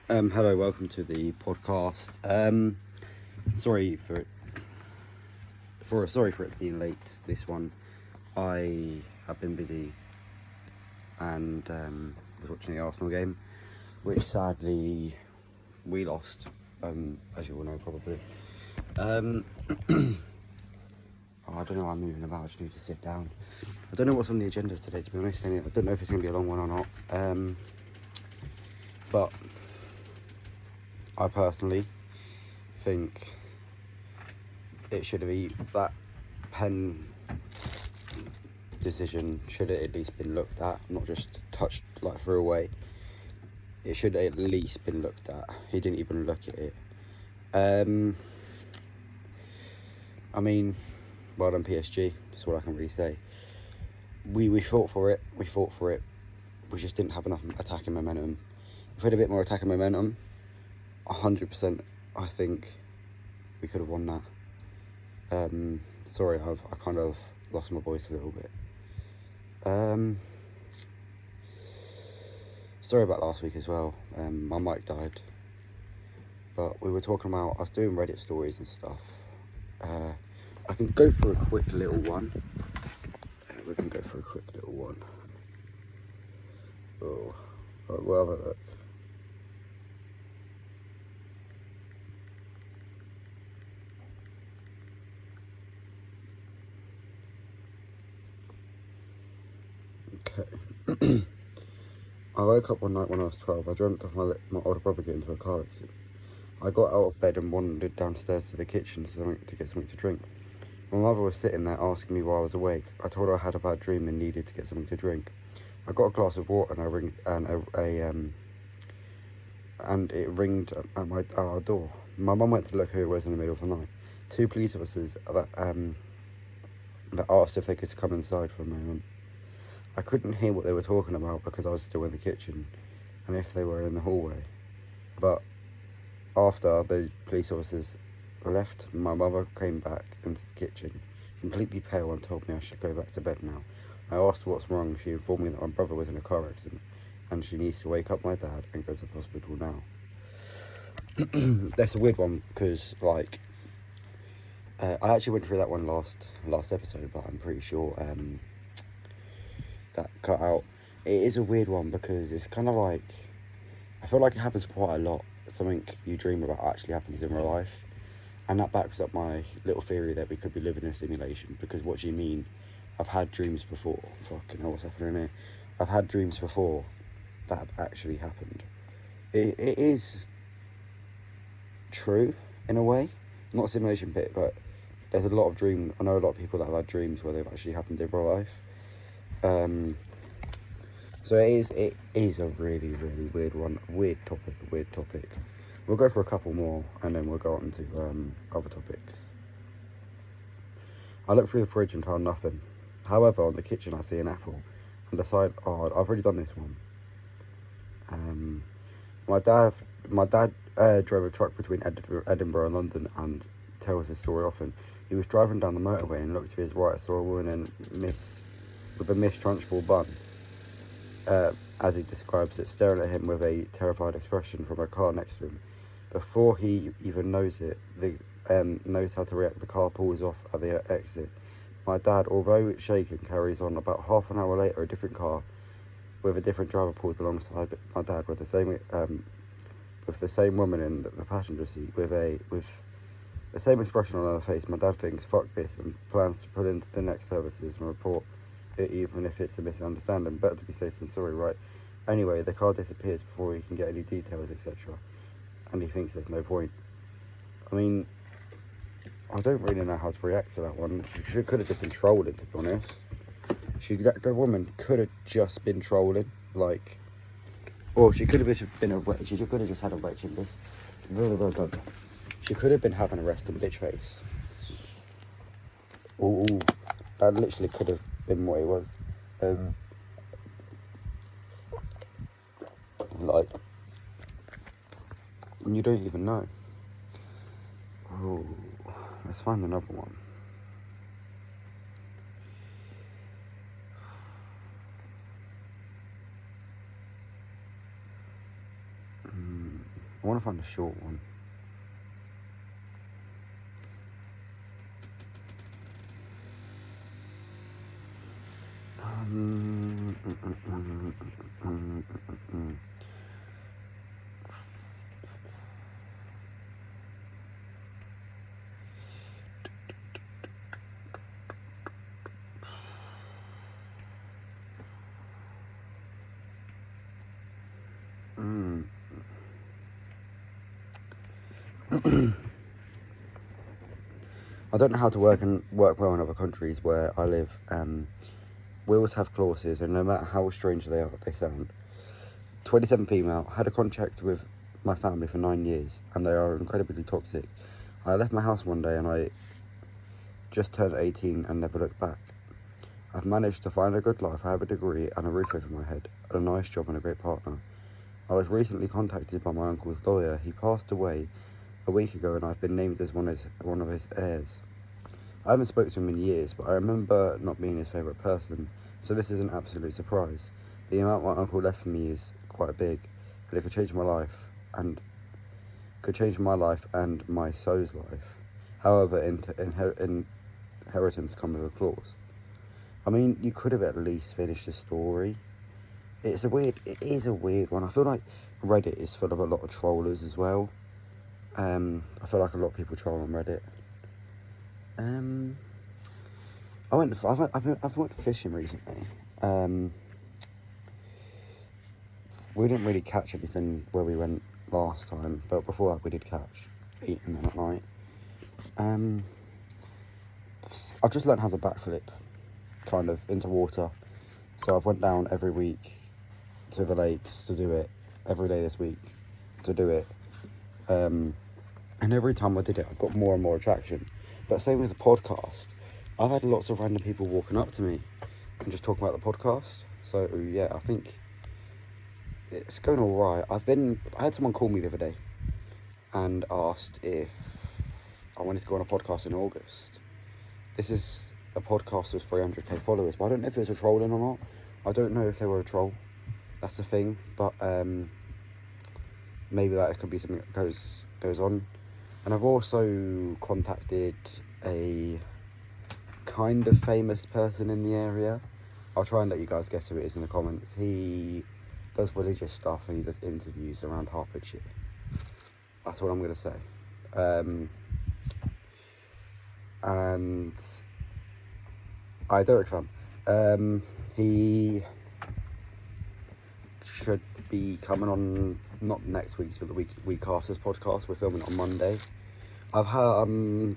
Hello, welcome to the podcast. Sorry for it being late. This one, I have been busy and was watching the Arsenal game, which sadly we lost. As you all know, probably. I don't know. I'm moving about. I just need to sit down. I don't know what's on the agenda today, to be honest. I don't know if it's going to be a long one or not. But I personally think it should have that pen decision should have at least been looked at, not just touched like threw away. It should have at least been looked at. He didn't even look at it. I mean, well done PSG. That's all I can really say. We fought for it. We just didn't have enough attacking momentum. If we had a bit more attacking momentum, 100%, I think we could have won that. Sorry, I kind of lost my voice a little bit. Sorry about last week as well. My mic died. But we were talking about, I was doing Reddit stories and stuff. I can go for a quick little one. We can go for a quick little one. Oh, we'll have a look. Okay. I woke up one night when I was 12. I dreamt of my older brother getting into a car accident. I got out of bed and wandered downstairs to the kitchen to get something to drink. My mother was sitting there asking me why I was awake. I told her I had a bad dream and needed to get something to drink. I got a glass of water and it ringed at our door. My mum went to look who it was in the middle of the night. Two police officers that asked if they could come inside for a moment. I couldn't hear what they were talking about because I was still in the kitchen, and if they were in the hallway. But after the police officers left, my mother came back into the kitchen, completely pale, and told me I should go back to bed now. I asked what's wrong. She informed me that my brother was in a car accident, and she needs to wake up my dad and go to the hospital now. That's a weird one because, like, I actually went through that one last episode, but I'm pretty sure that cut out. It is a weird one because it's kind of like, I feel like it happens quite a lot. Something you dream about actually happens in real life, and that backs up my little theory that we could be living in a simulation. Because what do you mean? I've had dreams before. Fucking hell, what's happening here? I've had dreams before that have actually happened. It is true in a way, not a simulation bit, but there's a lot of dreams. I know a lot of people that have had dreams where they've actually happened in real life. So it is a really, really weird one. Weird topic. We'll go for a couple more and then we'll go on to other topics. I looked through the fridge and found nothing. However, on the kitchen I see an apple and decide, I've already done this one. My dad drove a truck between Edinburgh and London and tells his story often. He was driving down the motorway and looked to his right, saw a woman with a Miss Trunchbull bun, as he describes it, staring at him with a terrified expression from a car next to him. Before he even knows how to react, the car pulls off at the exit. My dad, although shaken, carries on. About half an hour later, a different car with a different driver pulls alongside my dad with the same woman in the passenger seat with the same expression on her face. My dad thinks, fuck this, and plans to pull into the next services and report it, even if it's a misunderstanding. Better to be safe than sorry, right? Anyway, the car disappears before he can get any details, etc. And he thinks there's no point. I mean, I don't really know how to react to that one. She could have just been trolling, to be honest. The woman could have just been trolling, like, or she could have just had a wretched bitch. She could have been having a resting bitch face. Ooh, that literally could have been what it was. Like, you don't even know. Oh, let's find another one. I want to find a short one. I don't know how to work well in other countries where I live. Wills have clauses, and no matter how strange they are, they sound. 27 female, had a contract with my family for 9 years, and they are incredibly toxic. I left my house one day and I just turned 18 and never looked back. I've managed to find a good life. I have a degree and a roof over my head, a nice job and a great partner. I was recently contacted by my uncle's lawyer. He passed away a week ago and I've been named as one of his heirs. I haven't spoken to him in years, but I remember not being his favourite person, so this is an absolute surprise. The amount my uncle left for me is quite big, and it could change my life and my soul's life. However, inheritance comes with a clause. I mean, you could have at least finished the story. It is a weird one. I feel like Reddit is full of a lot of trollers as well. I feel like a lot of people troll on Reddit. I've went fishing recently. We didn't really catch anything where we went last time, but before that we did catch, eating them at night. I've just learned how to backflip, kind of, into water. So I've went down every week to the lakes to do it, every day this week to do it. And every time I did it, I got more and more attraction. But same with the podcast. I've had lots of random people walking up to me and just talking about the podcast. So yeah, I think it's going all right. I had someone call me the other day and asked if I wanted to go on a podcast in August. This is a podcast with 300k followers, but I don't know if it was a trolling or not. I don't know if they were a troll. That's the thing, but maybe that could be something that goes on. And I've also contacted a kind of famous person in the area. I'll try and let you guys guess who it is in the comments. He does religious stuff and he does interviews around Hertfordshire. That's what I'm going to say. And Derek Fan. He should be coming on, not next week's, but the week after this podcast. We're filming on Monday. I've heard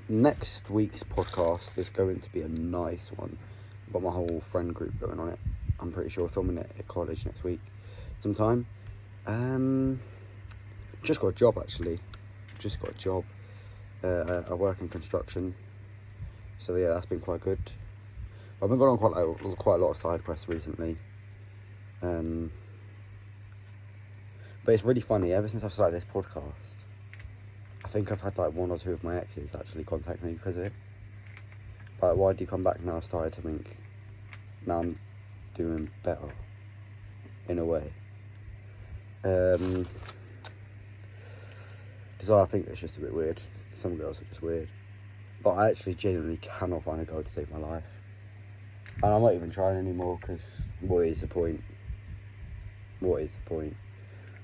next week's podcast is going to be a nice one. I've got my whole friend group going on it. I'm pretty sure we're filming it at college next week sometime. Just got a job actually. I work in construction. So yeah, that's been quite good. I've been going on quite a lot of side quests recently. But it's really funny, ever since I've started this podcast, I think I've had like one or two of my exes actually contact me because of it. Like, why do you come back now? I started to think, now I'm doing better, in a way. Because I think it's just a bit weird. Some girls are just weird. But I actually genuinely cannot find a girl to save my life. And I'm not even trying anymore, because what is the point?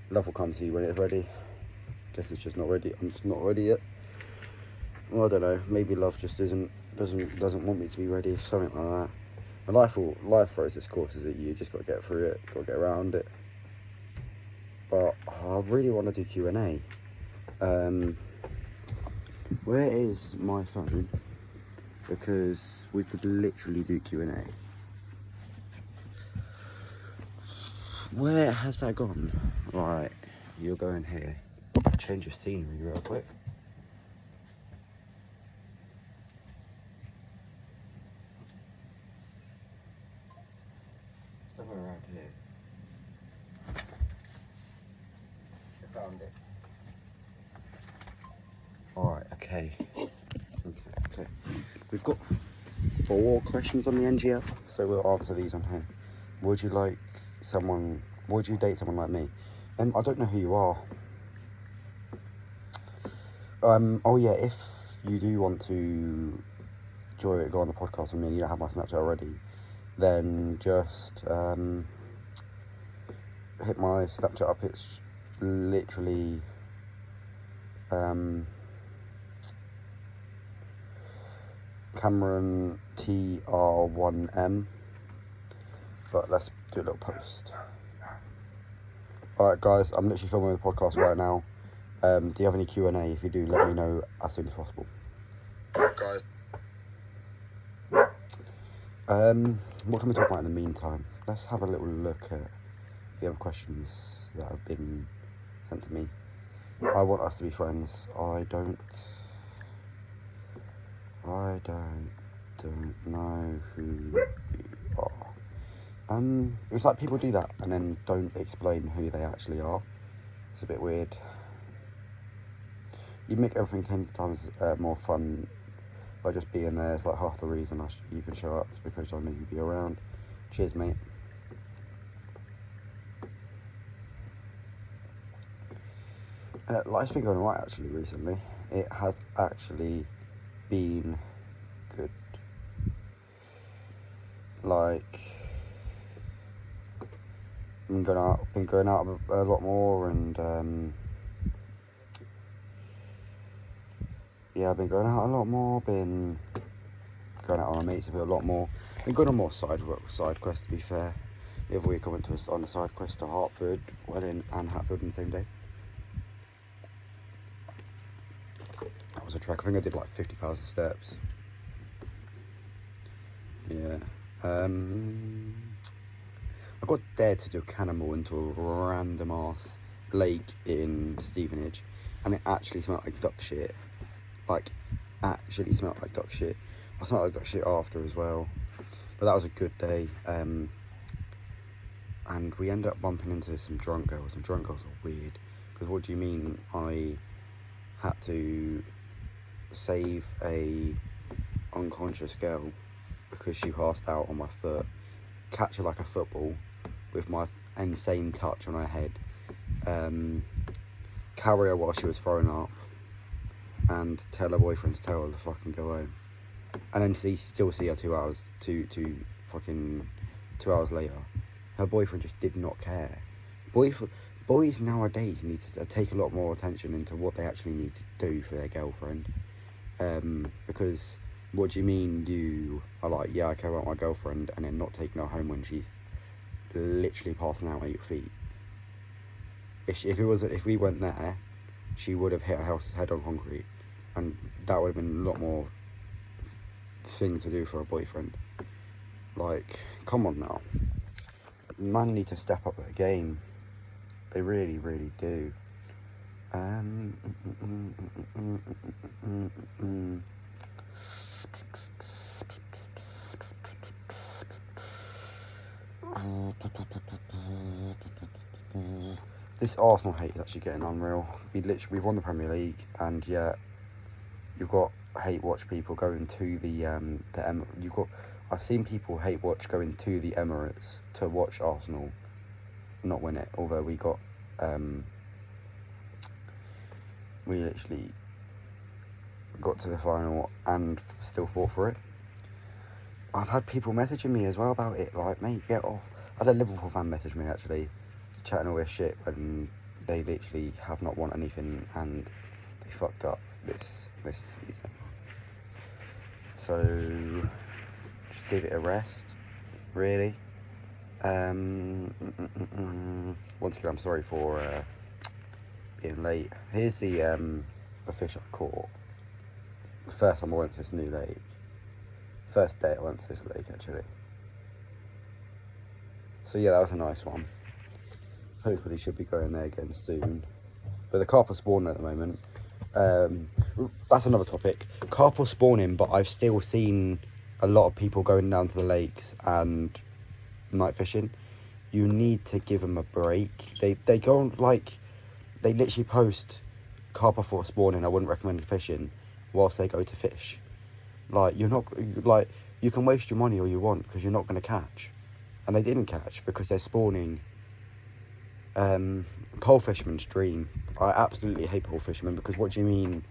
Love will come to you when it's ready. Guess it's just not ready. I'm just not ready yet. Well, I don't know. Maybe love just doesn't want me to be ready. Something like that. And life throws its courses at you. You just got to get through it. Got to get around it. But I really want to do Q&A. Where is my phone? Because we could literally do Q&A. Where has that gone? Right, you're going here. Change of scenery real quick. Somewhere around here. I found it. Alright, okay. We've got 4 questions on the NGL, so we'll answer these on here. Would you date someone like me? I don't know who you are. Oh yeah, if you do want to go on the podcast with me and you don't have my Snapchat already, then just hit my Snapchat up. It's literally Cameron TR1M. But let's do a little post. Alright guys, I'm literally filming the podcast right now. Do you have any Q&A? If you do, let me know as soon as possible. Alright guys. What can we talk about in the meantime? Let's have a little look at the other questions that have been sent to me. I want us to be friends. I don't know who you are. It's like people do that and then don't explain who they actually are. It's a bit weird. You make everything 10 times more fun by just being there. It's like half the reason I should even show up is because I know you'd be around. Cheers, mate. Life's been going alright actually recently. It has actually been good. Like, been going out a lot more, and yeah, I've been going out a lot more. Been going out with my mates a lot more. Been going on more side quests, to be fair. The other week I went on a side quest to Hartford, Welling and Hatfield in the same day. That was a trek. I think I did like 50,000 steps. Yeah. I got dared to do a cannonball into a random ass lake in Stevenage, and it actually smelled like duck shit. Like, actually smelled like duck shit. I smelled like duck shit after as well. But that was a good day. And we ended up bumping into some drunk girls, and drunk girls are weird. Because what do you mean I had to save a unconscious girl because she passed out on my foot, catch her like a football with my insane touch on her head, carry her while she was throwing up, and tell her boyfriend to tell her to fucking go home, and then still see her 2 hours later. Her boyfriend just did not care. Boys nowadays need to take a lot more attention into what they actually need to do for their girlfriend, because what do you mean you are like, yeah, I care about my girlfriend, and then not taking her home when she's literally passing out at your feet? If we went there, she would have hit her head on concrete, and that would have been a lot more thing to do for a boyfriend. Like, come on now. Man need to step up at the game. They really, really do. This Arsenal hate is actually getting unreal. We've won the Premier League, and yet you've got hate watch people going to I've seen people hate watch going to the Emirates to watch Arsenal not win it. Although we literally got to the final and still fought for it. I've had people messaging me as well about it, like, mate, get off. I had a Liverpool fan message me actually, chatting all this shit when they literally have not won anything and they fucked up this season. So just give it a rest, really. Once again, I'm sorry for being late. Here's the fish I caught. The first time I went to this new lake. First day I went to this lake, actually. So yeah, that was a nice one. Hopefully should be going there again soon. But the carp are spawning at the moment. That's another topic. Carp are spawning, but I've still seen a lot of people going down to the lakes and night fishing. You need to give them a break. They go on, like, they literally post carp are spawning, I wouldn't recommend fishing, whilst they go to fish. Like, you can waste your money all you want because you're not going to catch. And they didn't catch because they're spawning. Pole fisherman's dream. I absolutely hate pole fishermen because what do you mean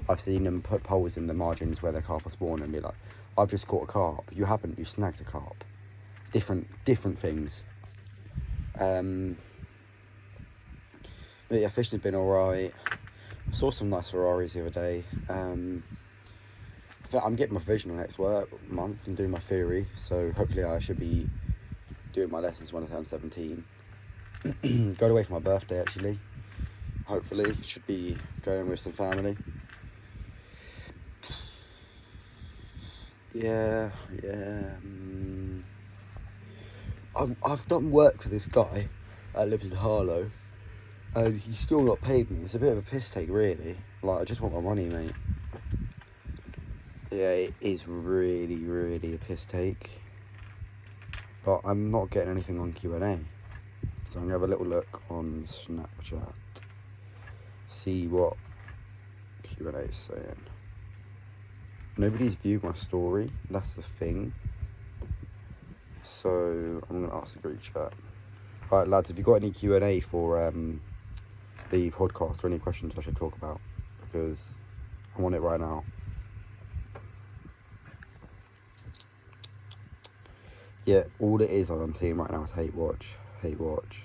I've seen them put poles in the margins where the carp are spawning and be like, I've just caught a carp. You haven't, you snagged a carp. Different things. But yeah, fishing's been alright. I saw some nice Ferraris the other day. I'm getting my provisional next month and doing my theory, so hopefully I should be doing my lessons when I turn 17. Going away for my birthday actually. Hopefully, should be going with some family. Yeah. I've done work for this guy that lives in Harlow, and he's still not paid me. It's a bit of a piss take, really. Like, I just want my money, mate. Yeah, it is really a piss take. But I'm not getting anything on Q&A. So I'm going to have a little look on Snapchat. See what Q&A is saying. Nobody's viewed my story. That's the thing. So I'm going to ask the group chat. Alright, lads, have you got any Q&A for the podcast or any questions I should talk about? Because I want it right now. Yeah, all it is I'm seeing right now is hate watch. Hate watch.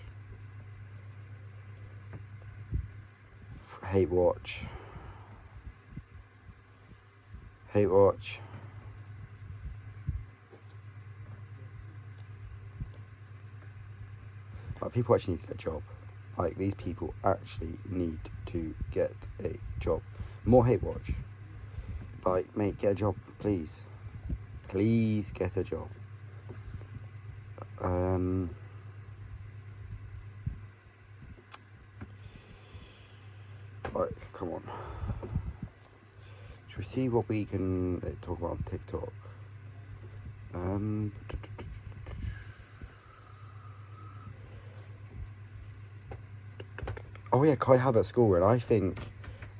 Hate watch. Hate watch. Like, people actually need to get a job. Like, these people actually need to get a job. More hate watch. Like, mate, get a job, please. Please get a job. Like, come on. Should we see what we can talk about on TikTok? Oh yeah, Kai Havertz scoring.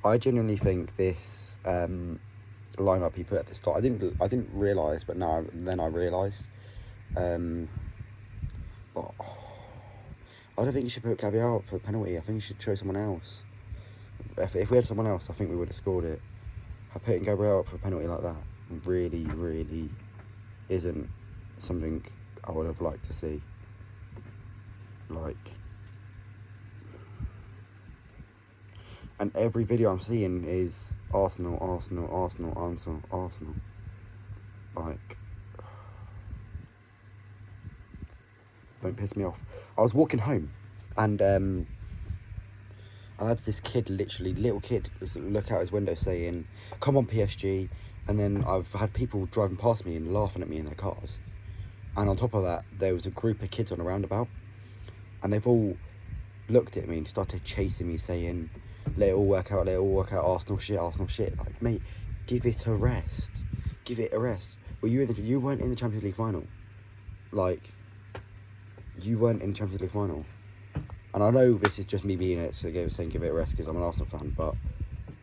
I genuinely think this lineup he put at the start. I didn't realise, but then I realised. But I don't think you should put Gabriel up for the penalty. I think you should show someone else. If we had someone else, I think we would have scored it. Putting Gabriel up for a penalty like that really isn't something I would have liked to see. Like, and every video I'm seeing is Arsenal. Like, don't piss me off. I was walking home and I had this kid, little kid, look out his window saying, "Come on, PSG." And then I've had people driving past me and laughing at me in their cars. And on top of that, there was a group of kids on a roundabout. And they've all looked at me and started chasing me saying, let it all work out, Arsenal shit. Like, mate, give it a rest. Give it a rest. Well, you weren't in the Champions League final. Like, you weren't in the Champions League final. And I know this is just me being it, so saying give it a rest because I'm an Arsenal fan, but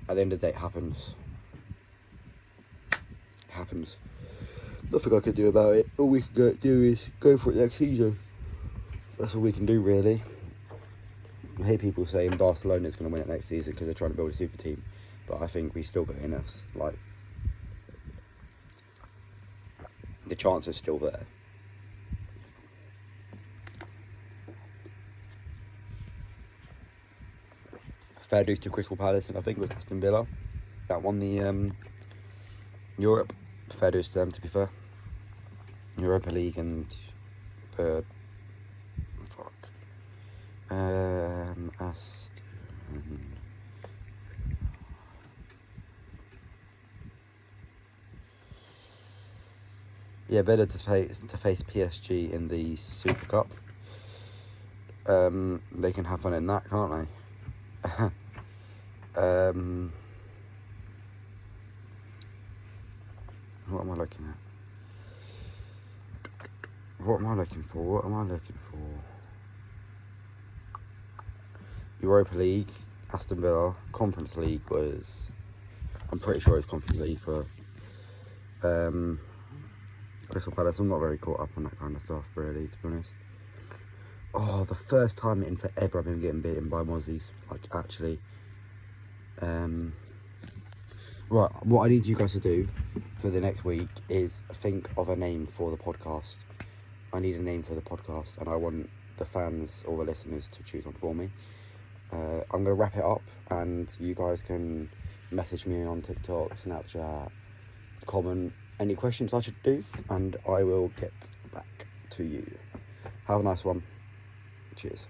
at the end of the day, it happens. It happens. Nothing I could do about it. All we can do is go for it next season. That's all we can do, really. I hear people saying Barcelona is going to win it next season because they're trying to build a super team, but I think we still got it in us. Like, the chance is still there. Fair dues to Crystal Palace, and I think it was Aston Villa that won the Europe. Fair dues to them, to be fair. Europa League and Aston. Yeah, better to face PSG in the Super Cup. They can have fun in that, can't they? What am I looking at? What am I looking for? Europa League, Aston Villa. Conference League was... I'm pretty sure it's Conference League for Crystal Palace. I'm not very caught up on that kind of stuff, really, to be honest. Oh, the first time in forever I've been getting beaten by Mozzies. Like, actually. Right, what I need you guys to do for the next week is think of a name for the podcast. I need a name for the podcast, and I want the fans or the listeners to choose one for me. I'm going to wrap it up, and you guys can message me on TikTok, Snapchat, comment any questions I should do, and I will get back to you. Have a nice one. Cheers.